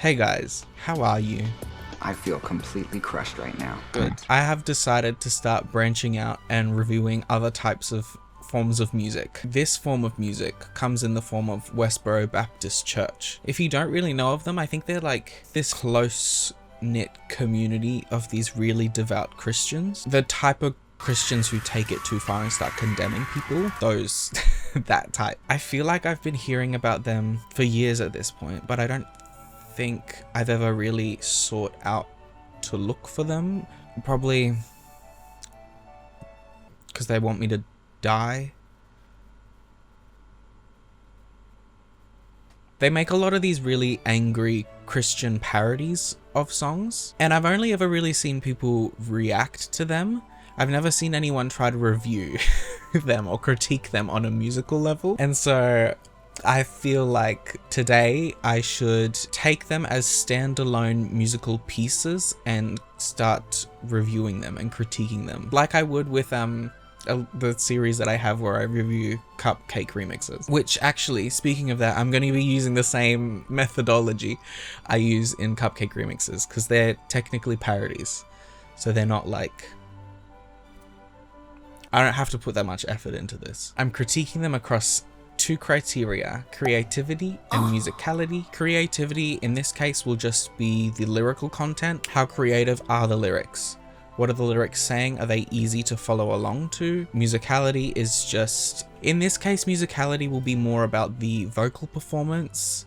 Hey guys, how are you? I feel completely crushed right now. Good. I have decided to start branching out and reviewing other types of forms of music. This form of music comes in the form of Westboro Baptist Church. If you don't really know of them, I think they're like this close-knit community of these really devout Christians. The type of Christians who take it too far and start condemning people, those, that type. I feel like I've been hearing about them for years at this point, but I don't think I've ever really sought out to look for them. Probably because they want me to die. They make a lot of these really angry Christian parodies of songs, and I've only ever really seen people react to them. I've never seen anyone try to review them or critique them on a musical level. And so I feel like today I should take them as standalone musical pieces and start reviewing them and critiquing them, like I would with the series that I have where I review cupcake remixes. Which actually, speaking of that, I'm going to be using the same methodology I use in cupcake remixes because they're technically parodies, so they're not like, I don't have to put that much effort into this. I'm critiquing them across two criteria: creativity and musicality. Creativity in this case will just be the lyrical content. How creative are the lyrics? What are the lyrics saying? Are they easy to follow along to? Musicality is just, in this case, musicality will be more about the vocal performance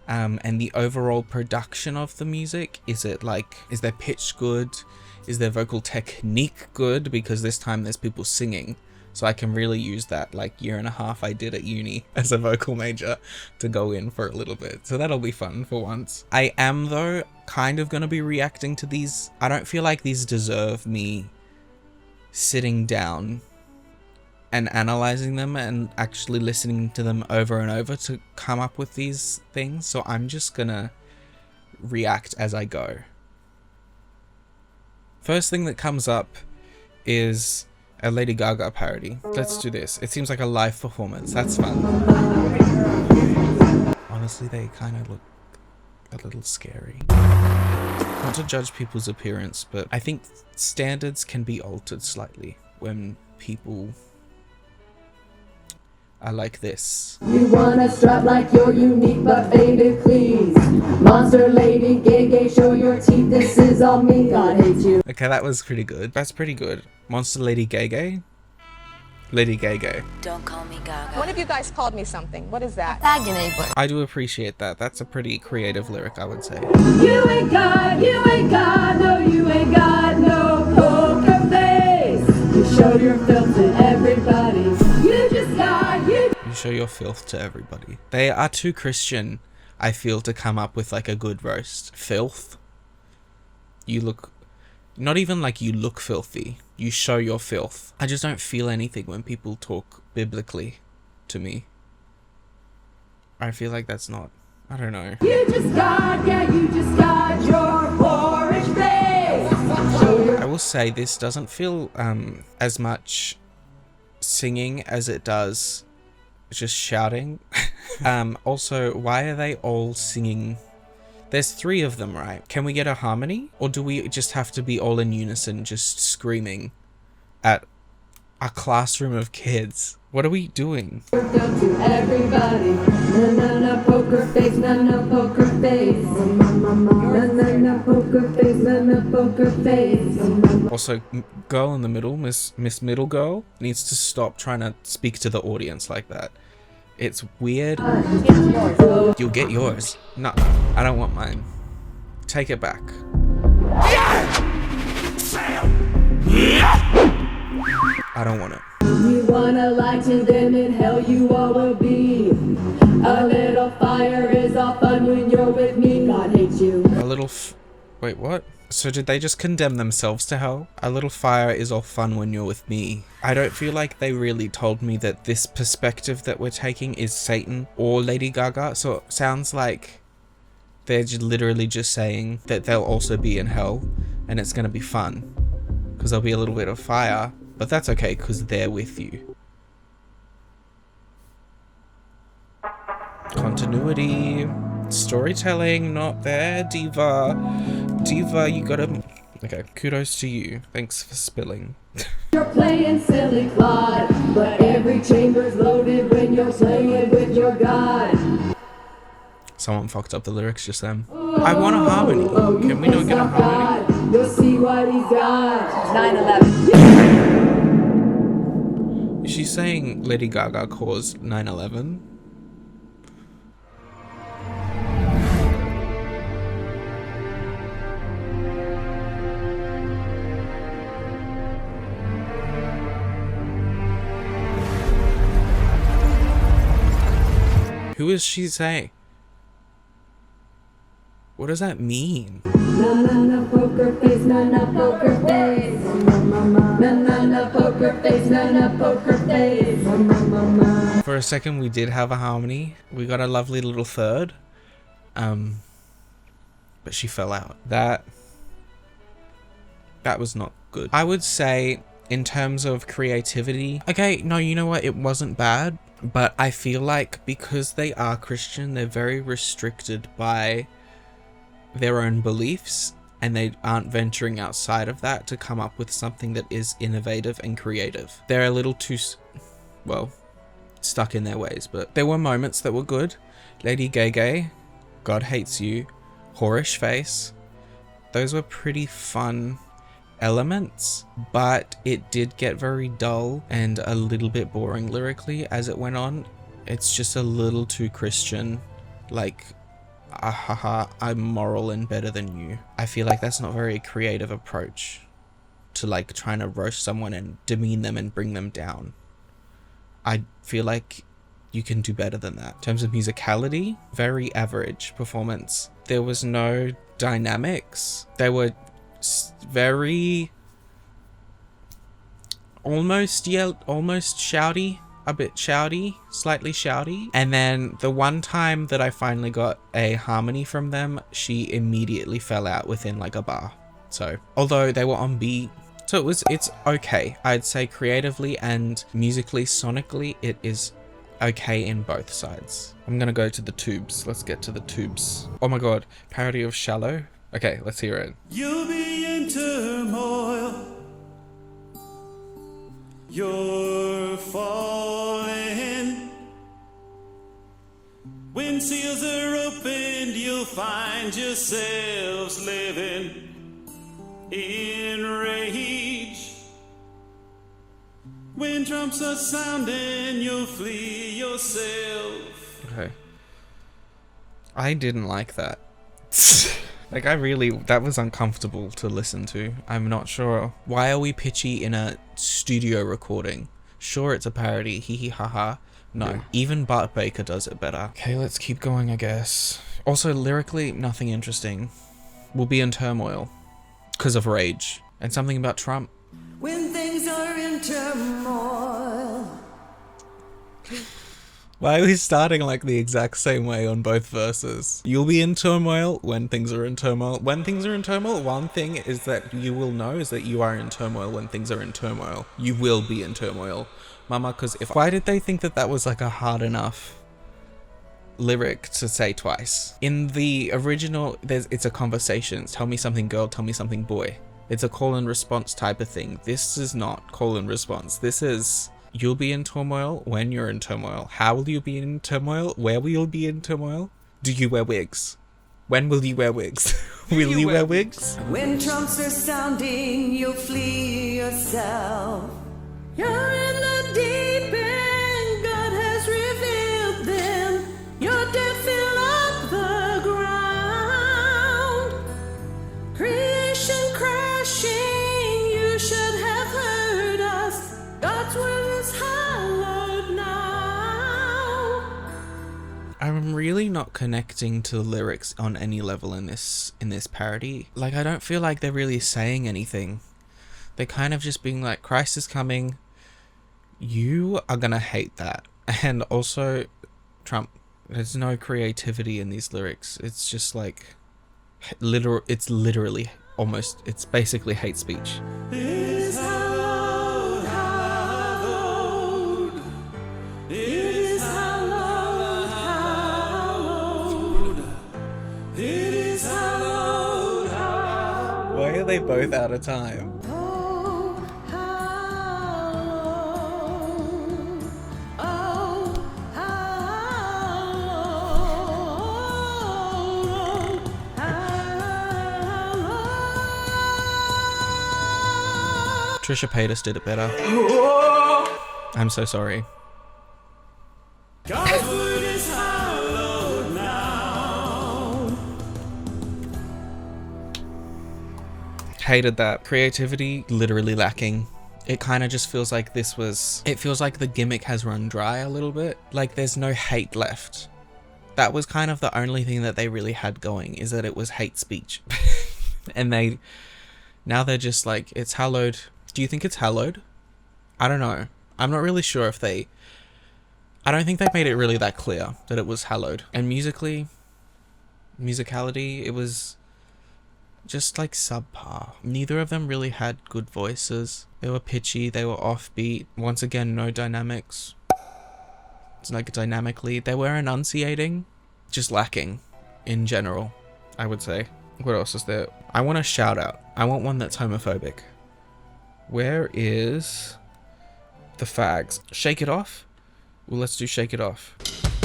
and the overall production of the music. Is their pitch good? Is their vocal technique good? Because this time there's people singing. So I can really use that like year and a half I did at uni as a vocal major to go in for a little bit. So that'll be fun for once. I am though kind of going to be reacting to these. I don't feel like these deserve me sitting down and analyzing them and actually listening to them over and over to come up with these things. So I'm just gonna react as I go. First thing that comes up is a Lady Gaga parody. Let's do this. It seems like a live performance. That's fun. Honestly, they kind of look a little scary. Not to judge people's appearance, but I think standards can be altered slightly when people are like this. You wanna strut like you're unique, but baby please, monster lady, Gaga, show your teeth, this is all me, God hates you. Okay, that was pretty good. That's pretty good. Monster lady Gaga? Lady Gaga. Don't call me Gaga. One of you guys called me something. What is that? I do appreciate that. That's a pretty creative lyric, I would say. You ain't got, no, you ain't got no poker face. You show your filth to everybody. You just got, You show your filth to everybody. They are too Christian, I feel, to come up with like a good roast. Filth? You look, not even like you look filthy. You show your filth. I just don't feel anything when people talk biblically to me. I feel like that's not, I don't know. you just got your porridge face. Show your I will say this doesn't feel as much singing as it does just shouting. Also, why are they all singing? There's 3 of them, right? Can we get a harmony? Or do we just have to be all in unison just screaming at a classroom of kids? What are we doing? filth to everybody. Na poker face, na poker face. Na poker face, na poker face. Also, girl in the middle, Miss Middle Girl, needs to stop trying to speak to the audience like that. It's weird. You'll get yours. No, I don't want mine. Take it back. I don't want it. You wanna lie to them, in hell you all will be. A little fire is all fun when you're with me, God hates you. A little wait, what? So did they just condemn themselves to hell? A little fire is all fun when you're with me. I don't feel like they really told me that this perspective that we're taking is Satan or Lady Gaga. So it sounds like they're literally just saying that they'll also be in hell and it's gonna be fun because there'll be a little bit of fire, but that's okay because they're with you. Continuity. Storytelling, not there, diva. Diva, you gotta... Okay, kudos to you. Thanks for spilling. You're playing silly Claude, but every chamber's loaded when you're playing with your God. Someone fucked up the lyrics just then. I want a harmony. Can we not get a harmony? You'll see what he's got. 9/11. Is she saying Lady Gaga caused 9/11? Who is she saying? What does that mean? Na na na poker face, na na poker face. Na na na poker face, na na poker face. For a second we did have a harmony. We got a lovely little third. But she fell out. That was not good. I would say in terms of creativity, okay, no, you know what? It wasn't bad, but I feel like because they are Christian, they're very restricted by their own beliefs, and they aren't venturing outside of that to come up with something that is innovative and creative. They're a little too, well, stuck in their ways, but there were moments that were good. Lady Gaga, God Hates You, Whorish Face, those were pretty fun elements, but it did get very dull and a little bit boring lyrically as it went on. It's just a little too Christian, like, ahaha, I'm moral and better than you. I feel like that's not a very creative approach to like trying to roast someone and demean them and bring them down. I feel like you can do better than that. In terms of musicality, very average performance. There was no dynamics. They were very almost shouty. A bit shouty, slightly shouty. And then the one time that I finally got a harmony from them, she immediately fell out within like a bar. So, although they were on beat, so it's okay. I'd say creatively and musically, sonically, it is okay in both sides. I'm gonna go to the tubes. Let's get to the tubes. Oh my god, parody of Shallow. Okay, let's hear it. You'll be in turmoil. You're falling. When seals are opened, you'll find yourselves living in rage. When drums are sounding, you'll flee yourself. Okay. I didn't like that. Like, that was uncomfortable to listen to. I'm not sure. Why are we pitchy in a studio recording? Sure, it's a parody, hee hee ha ha. No, even Bart Baker does it better. Okay, let's keep going, I guess. Also, lyrically, nothing interesting. We'll be in turmoil. Because of rage. And something about Trump. When things are in turmoil. Why are we starting like the exact same way on both verses? You'll be in turmoil when things are in turmoil. When things are in turmoil, one thing is that you will know is that you are in turmoil when things are in turmoil. You will be in turmoil. Mama, because why did they think that that was like a hard enough lyric to say twice? In the original, it's a conversation. Tell me something girl, tell me something boy. It's a call and response type of thing. This is not call and response. This is... You'll be in turmoil when you're in turmoil. How will you be in turmoil? Where will you be in turmoil? Do you wear wigs? When will you wear wigs? Will you wear wigs? When trumps are sounding, you'll flee yourself. You're in the deep end, God has revealed them. Your death fill up the ground. Creation crashing, you should have heard us. God's word is hallowed now. I'm really not connecting to the lyrics on any level in this parody. Like, I don't feel like they're really saying anything. They're kind of just being like, Christ is coming. You are gonna hate that. And also, Trump. There's no creativity in these lyrics. It's just like, it's literally almost, it's basically hate speech. It is hallowed, hallowed. It is hallowed, hallowed. are they both out of time? Trisha Paytas did it better. I'm so sorry. God's word is hallowed now. Hated that. Creativity literally lacking. It kind of just feels like this was... It feels like the gimmick has run dry a little bit. Like there's no hate left. That was kind of the only thing that they really had going, is that it was hate speech. And now they're just like, it's hallowed. Do you think it's hallowed? I don't know. I'm not really sure if I don't think they made it really that clear that it was hallowed. And musicality, it was just like subpar. Neither of them really had good voices. They were pitchy, they were offbeat. Once again, no dynamics. It's like dynamically, they were enunciating, just lacking in general, I would say. What else is there? I want a shout out. I want one that's homophobic. Where is the fags? Shake It Off? Well, let's do Shake It Off.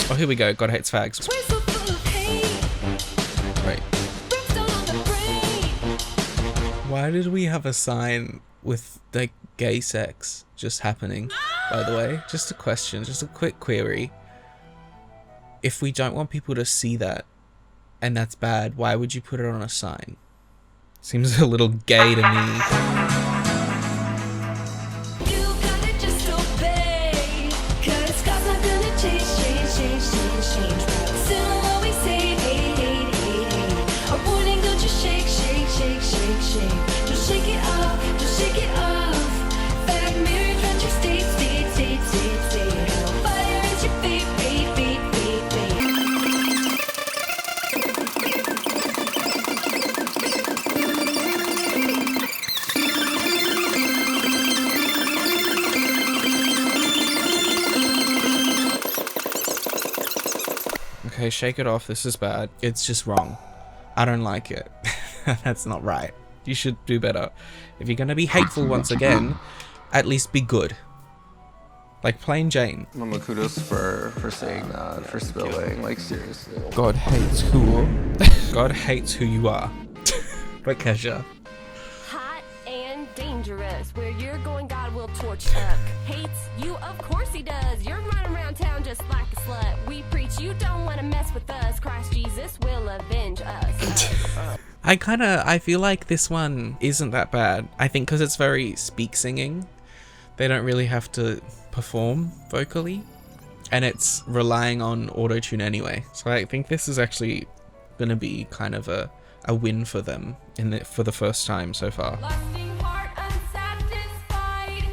Oh, here we go. God Hates Fags. Right. Why did we have a sign with like gay sex just happening, by the way? Just a question, just a quick query. If we don't want people to see that, and that's bad, why would you put it on a sign? Seems a little gay to me. Okay, Shake It Off. This is bad. It's just wrong. I don't like it. That's not right. You should do better. If you're gonna be hateful once again, at least be good. Like Plain Jane. Mama, kudos for saying that, for spilling, like seriously. God hates who? God hates who you are. But Kesha. Hot and dangerous. Where you're going, God will torch up. Hates you, of course he does. You're running around town just like a slut. We preach you don't want to mess with us. Christ Jesus will avenge us. I feel like this one isn't that bad. I think because it's very speak singing, they don't really have to perform vocally, and it's relying on auto-tune anyway. So I think this is actually gonna be kind of a win for them for the first time so far. Lusting heart unsatisfied.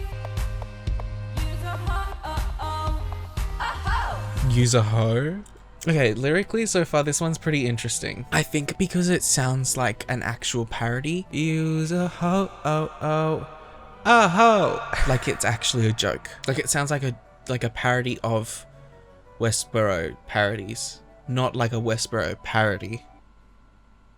Use a hoe. Okay, lyrically so far this one's pretty interesting. I think because it sounds like an actual parody. Use a hoe, oh, like it's actually a joke. Like it sounds like a parody of Westboro parodies, not like a Westboro parody.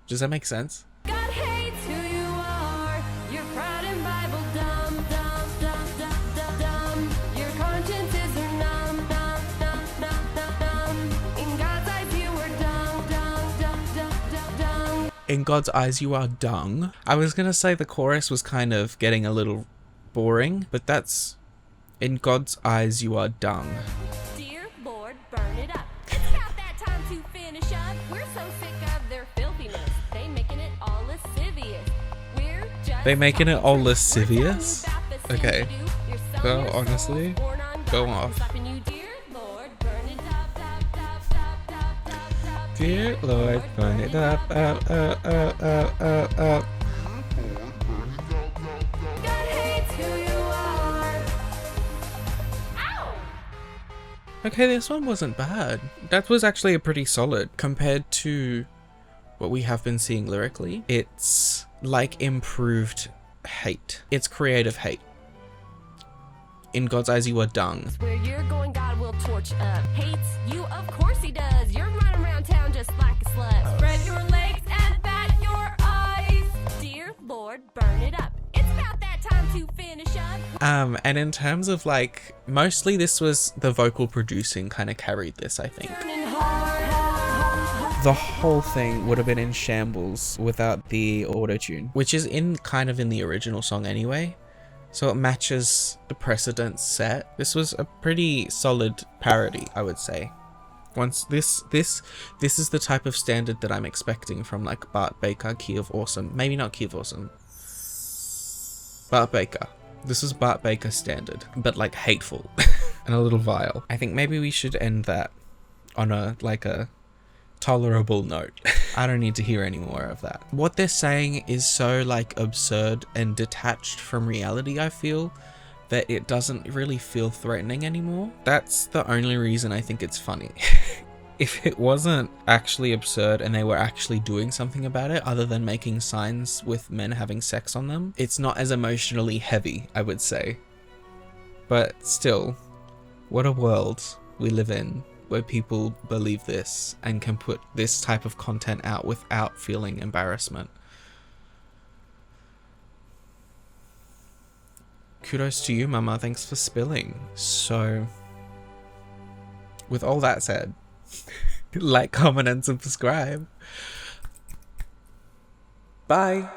Does that make sense? God hates who you are. You're proud and Bible dumb, dumb, dumb, dumb, dumb, dumb. Your conscience is numb, dumb, dumb, dumb, dumb, dumb. In God's eyes you are dumb, dumb, dumb, dumb, dumb, dumb. In God's eyes you are dung. I was gonna say the chorus was kind of getting a little boring, but that's in God's eyes you are dung. Dear Lord, burn it up. It's about that time to finish up. We're so sick of their filthiness. They making it all lascivious? Okay. Well, honestly, go off. Dear Lord, burn it up, up. Okay, this one wasn't bad. That was actually a pretty solid compared to what we have been seeing lyrically. It's like improved hate. It's creative hate. In God's eyes you are dung. Where you're going, God will torch up. Hates you, of course he does. You're running around town just like a slut. Spread your legs and bat your eyes. Dear Lord, And in terms of like, mostly this was the vocal producing kind of carried this, I think. The whole thing would have been in shambles without the auto-tune, which is kind of in the original song anyway. So it matches the precedent set. This was a pretty solid parody, I would say. Once this is the type of standard that I'm expecting from like Bart Baker, Key of Awesome. Maybe not Key of Awesome. Bart Baker. This is Bart Baker standard, but like hateful and a little vile. I think maybe we should end that on a tolerable note. I don't need to hear any more of that. What they're saying is so like absurd and detached from reality, I feel, that it doesn't really feel threatening anymore. That's the only reason I think it's funny. If it wasn't actually absurd and they were actually doing something about it other than making signs with men having sex on them, it's not as emotionally heavy, I would say. But still, what a world we live in where people believe this and can put this type of content out without feeling embarrassment. Kudos to you, Mama. Thanks for spilling. So, with all that said, like, comment, and subscribe. Bye.